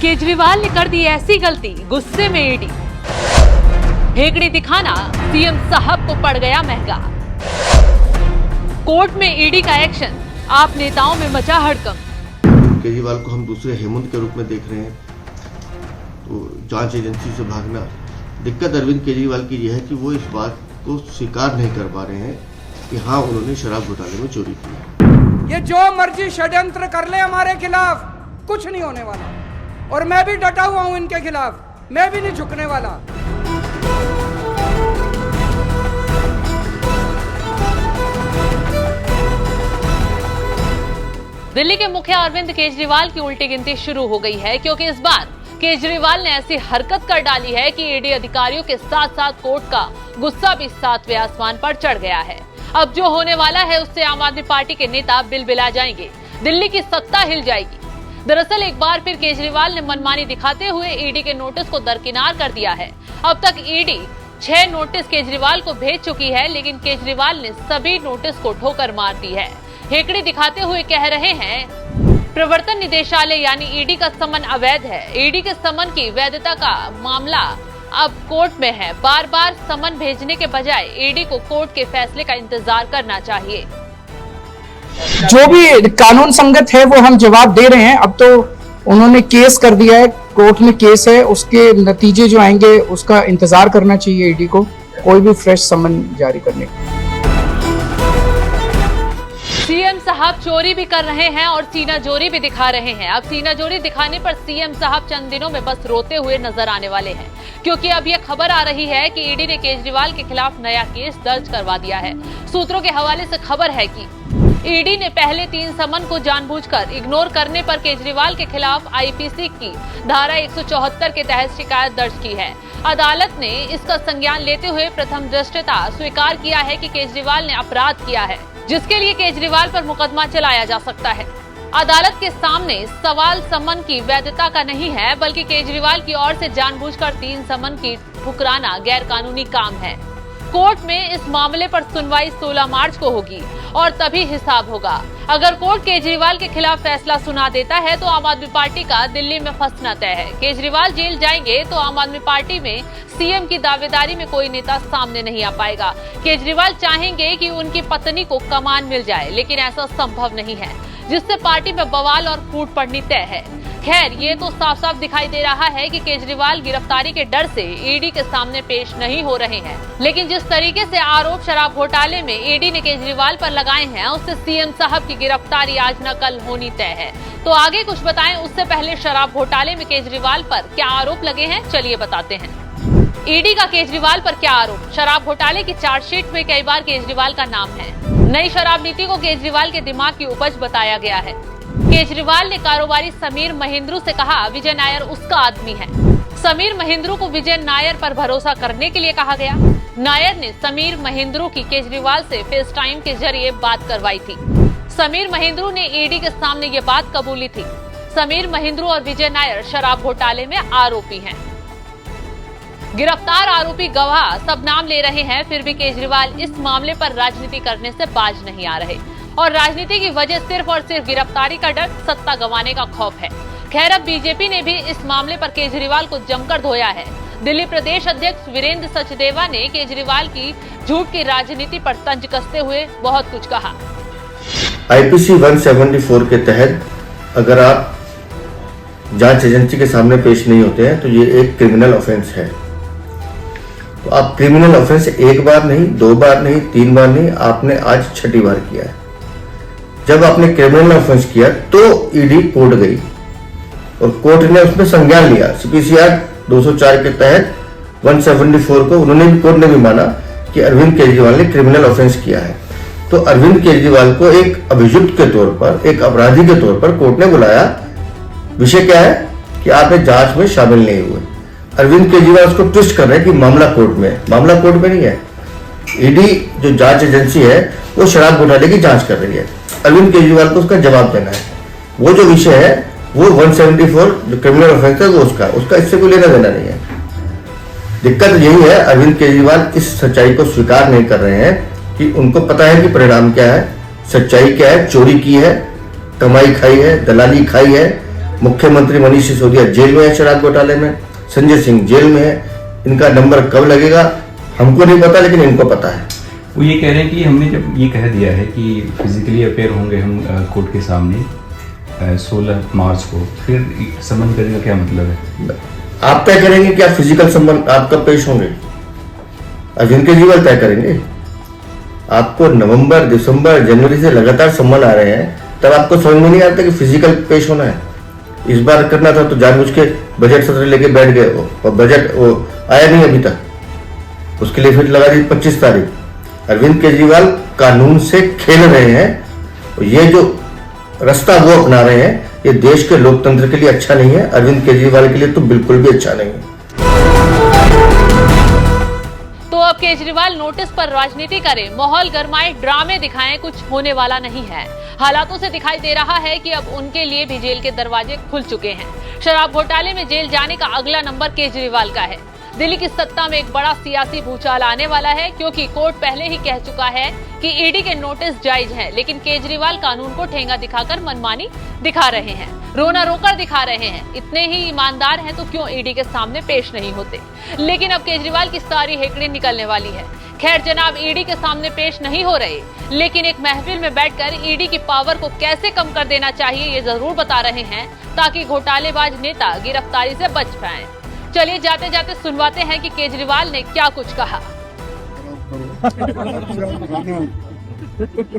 केजरीवाल ने कर दी ऐसी गलती, गुस्से में ईडी। हेकड़ी दिखाना सीएम साहब को पड़ गया महंगा। कोर्ट में ईडी का एक्शन, आप नेताओं में मचा हड़कंप। केजरीवाल को हम दूसरे हेमंत के रूप में देख रहे हैं, तो जांच एजेंसी से भागना। दिक्कत अरविंद केजरीवाल की यह है कि वो इस बात को स्वीकार नहीं कर पा रहे हैं कि हाँ, उन्होंने शराब घोटाले में चोरी की है। ये जो मर्जी षड्यंत्र कर ले हमारे खिलाफ, कुछ नहीं होने वाला। और मैं भी डटा हुआ हूं इनके खिलाफ, मैं भी नहीं झुकने वाला। दिल्ली के मुखिया अरविंद केजरीवाल की उल्टी गिनती शुरू हो गई है, क्योंकि इस बार केजरीवाल ने ऐसी हरकत कर डाली है कि ईडी अधिकारियों के साथ साथ कोर्ट का गुस्सा भी सातवें आसमान पर चढ़ गया है। अब जो होने वाला है उससे आम आदमी पार्टी के नेता बिलबिला जाएंगे, दिल्ली की सत्ता हिल जाएगी। दरअसल एक बार फिर केजरीवाल ने मनमानी दिखाते हुए ईडी के नोटिस को दरकिनार कर दिया है। अब तक ईडी 6 नोटिस केजरीवाल को भेज चुकी है, लेकिन केजरीवाल ने सभी नोटिस को ठोकर मार दी है। हेकड़ी दिखाते हुए कह रहे हैं प्रवर्तन निदेशालय यानी ईडी का समन अवैध है। ईडी के समन की वैधता का मामला अब कोर्ट में है। बार बार समन भेजने के बजाय ईडी को कोर्ट के फैसले का इंतजार करना चाहिए। जो भी कानून संगत है वो हम जवाब दे रहे हैं। अब तो उन्होंने केस कर दिया है, कोर्ट में केस है, उसके नतीजे जो आएंगे उसका इंतजार करना चाहिए ईडी को, कोई भी फ्रेश समन जारी करने का। सीएम साहब चोरी भी कर रहे हैं और सीना जोरी भी दिखा रहे हैं। अब सीना जोरी दिखाने पर सीएम साहब चंद दिनों में बस रोते हुए नजर आने वाले हैं, क्योंकि अब यह खबर आ रही है कि ईडी ने केजरीवाल के खिलाफ नया केस दर्ज करवा दिया है। सूत्रों के हवाले से खबर है कि ईडी ने पहले 3 समन को जानबूझकर इग्नोर करने पर केजरीवाल के खिलाफ आईपीसी की धारा 174 के तहत शिकायत दर्ज की है। अदालत ने इसका संज्ञान लेते हुए प्रथम दृष्टया स्वीकार किया है कि केजरीवाल ने अपराध किया है, जिसके लिए केजरीवाल पर मुकदमा चलाया जा सकता है। अदालत के सामने सवाल समन की वैधता का नहीं है, बल्कि केजरीवाल की ओर से जानबूझकर 3 समन की ठुकराना गैर कानूनी काम है। कोर्ट में इस मामले पर सुनवाई 16 मार्च को होगी और तभी हिसाब होगा। अगर कोर्ट केजरीवाल के खिलाफ फैसला सुना देता है तो आम आदमी पार्टी का दिल्ली में फंसना तय है। केजरीवाल जेल जाएंगे तो आम आदमी पार्टी में सीएम की दावेदारी में कोई नेता सामने नहीं आ पाएगा। केजरीवाल चाहेंगे कि उनकी पत्नी को कमान मिल जाए, लेकिन ऐसा संभव नहीं है, जिससे पार्टी में बवाल और फूट पड़नी तय है। खैर, ये तो साफ साफ दिखाई दे रहा है कि केजरीवाल गिरफ्तारी के डर से ईडी के सामने पेश नहीं हो रहे हैं। लेकिन जिस तरीके से आरोप शराब घोटाले में ईडी ने केजरीवाल पर लगाए हैं, उससे सीएम साहब की गिरफ्तारी आज न कल होनी तय है। तो आगे कुछ बताएं, उससे पहले शराब घोटाले में केजरीवाल पर क्या आरोप लगे हैं, चलिए बताते हैं। ईडी का केजरीवाल पर क्या आरोप? शराब घोटाले की चार्जशीट में कई बार केजरीवाल का नाम है। नई शराब नीति को केजरीवाल के दिमाग की उपज बताया गया है। केजरीवाल ने कारोबारी समीर महिंद्रू से कहा विजय नायर उसका आदमी है। समीर महिंद्रू को विजय नायर पर भरोसा करने के लिए कहा गया। नायर ने समीर महिंद्रू की केजरीवाल से फेस टाइम के जरिए बात करवाई थी। समीर महिंद्रू ने ईडी के सामने ये बात कबूली थी। समीर महिंद्रू और विजय नायर शराब घोटाले में आरोपी हैं। गिरफ्तार आरोपी गवाह सब नाम ले रहे हैं, फिर भी केजरीवाल इस मामले पर राजनीति करने से बाज नहीं आ रहे और राजनीति की वजह सिर्फ और सिर्फ गिरफ्तारी का डर, सत्ता गंवाने का खौफ है। खैर, अब बीजेपी ने भी इस मामले पर केजरीवाल को जमकर धोया है। दिल्ली प्रदेश अध्यक्ष वीरेंद्र सचदेवा ने केजरीवाल की झूठ की राजनीति पर तंज कसते हुए बहुत कुछ कहा। आईपीसी 174 के तहत अगर आप जांच एजेंसी के सामने पेश नहीं होते हैं तो ये एक क्रिमिनल ऑफेंस है। तो आप क्रिमिनल ऑफेंस एक बार नहीं, 2 बार नहीं, 3 बार नहीं, आपने आज 6ठी बार किया है। जब आपने क्रिमिनल ऑफेंस किया तो ईडी कोर्ट गई और कोर्ट ने उसमें संज्ञान लिया। सीपीसीआर 204 के तहत 174 को उन्होंने भी, कोर्ट ने भी माना कि अरविंद केजरीवाल ने क्रिमिनल ऑफेंस किया है। तो अरविंद केजरीवाल को एक अभियुक्त के तौर पर, एक अपराधी के तौर पर कोर्ट ने बुलाया। विषय क्या है कि आपने जांच में शामिल नहीं हुए। अरविंद केजरीवाल उसको ट्विस्ट कर रहे हैं कि मामला कोर्ट में है। मामला कोर्ट में नहीं है। ईडी जो जांच एजेंसी है वो शराब घोटाले की जांच कर रही है। अरविंद केजरीवाल को उसका जवाब देना है। वो जो विषय है वो 174 जो क्रिमिनल ऑफेंस है वो उसका इससे कोई लेना देना नहीं है। दिक्कत यही है, अरविंद केजरीवाल इस सच्चाई को स्वीकार नहीं कर रहे हैं कि उनको पता है कि परिणाम क्या है, सच्चाई क्या है। चोरी की है, कमाई खाई है, दलाली खाई है, मुख्यमंत्री मनीष सिसोदिया जेल में है शराब घोटाले में, संजय सिंह जेल में है। इनका नंबर कब लगेगा हमको नहीं पता, लेकिन इनको पता है। वो ये कह रहे हैं कि हमने जब ये कह दिया है कि फिजिकली अपेयर होंगे हम कोर्ट के सामने 16 मार्च को, फिर समन करने का क्या मतलब है? आप तय करेंगे क्या फिजिकल संबंध आप कब पेश होंगे? अरविंद केजरीवाल तय करेंगे। आपको नवंबर, दिसंबर, जनवरी से लगातार सम्मन आ रहे हैं, तब आपको समझ में नहीं आता कि फिजिकल पेश होना है। इस बार करना था तो जानबूझ के बजट सत्र लेके बैठ गए हो, और बजट वो आया नहीं अभी तक। उसके लिए फिर लगा दी 25 तारीख। अरविंद केजरीवाल कानून से खेल रहे हैं। ये जो रास्ता वो अपना रहे हैं, ये देश के लोकतंत्र के लिए अच्छा नहीं है। अरविंद केजरीवाल के लिए तो बिल्कुल भी अच्छा नहीं है। तो अब केजरीवाल नोटिस पर राजनीति करें, माहौल गरमाए, ड्रामे दिखाएं, कुछ होने वाला नहीं है। हालातों से दिखाई दे रहा है कि अब उनके लिए भी जेल के दरवाजे खुल चुके हैं। शराब घोटाले में जेल जाने का अगला नंबर केजरीवाल का है। दिल्ली की सत्ता में एक बड़ा सियासी भूचाल आने वाला है, क्योंकि कोर्ट पहले ही कह चुका है कि ईडी के नोटिस जायज हैं, लेकिन केजरीवाल कानून को ठेंगा दिखाकर मनमानी दिखा रहे हैं, रोना रोकर दिखा रहे हैं। इतने ही ईमानदार हैं तो क्यों ईडी के सामने पेश नहीं होते? लेकिन अब केजरीवाल की सारी हेकड़ी निकलने वाली है। खैर जनाब ईडी के सामने पेश नहीं हो रहे, लेकिन एक महफिल में बैठकर ईडी की पावर को कैसे कम कर देना चाहिए ये जरूर बता रहे हैं, ताकि घोटालेबाज नेता गिरफ्तारी से बच पाएं। चलिए जाते जाते सुनवाते हैं कि केजरीवाल ने क्या कुछ कहा।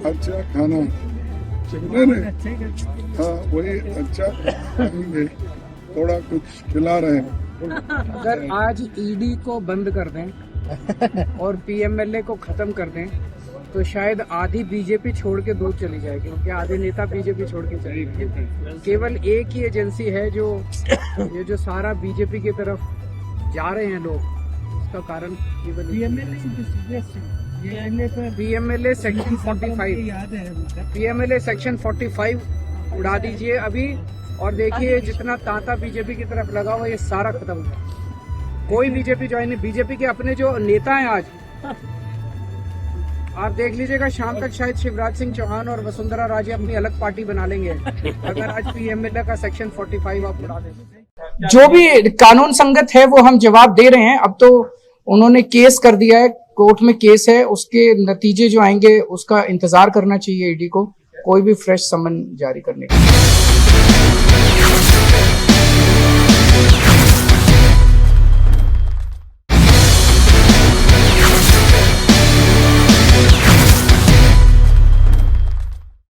अच्छा खाना हाँ वही अच्छा खाएंगे, थोड़ा कुछ खिला रहे हैं। अगर आज ईडी को बंद कर दें और पीएमएलए को खत्म कर दें तो शायद आधी बीजेपी छोड़ के दूर चली जाएगी, क्योंकि आधे नेता बीजेपी छोड़ के चले गए। केवल एक ही एजेंसी है जो ये जो सारा बीजेपी की तरफ जा रहे हैं लोग, इसका कारण केवल पीएमएलए सेक्शन 45 पीएमएलए सेक्शन 45 उड़ा दीजिए अभी, और देखिए जितना तांता बीजेपी की तरफ लगा हुआ ये सारा खत्म हो। कोई बीजेपी ज्वाइन नहीं। बीजेपी के अपने जो नेता हैं आज आप देख लीजिएगा, शाम तक शायद शिवराज सिंह चौहान और वसुंधरा राजे अपनी अलग पार्टी बना लेंगे, अगर आज पीएमएलए का सेक्शन 45 आप उड़ा दें। जो भी कानून संगत है वो हम जवाब दे रहे हैं। अब तो उन्होंने केस कर दिया है, कोर्ट में केस है, उसके नतीजे जो आएंगे उसका इंतजार करना चाहिए ईडी को, कोई भी फ्रेश समन जारी करने का।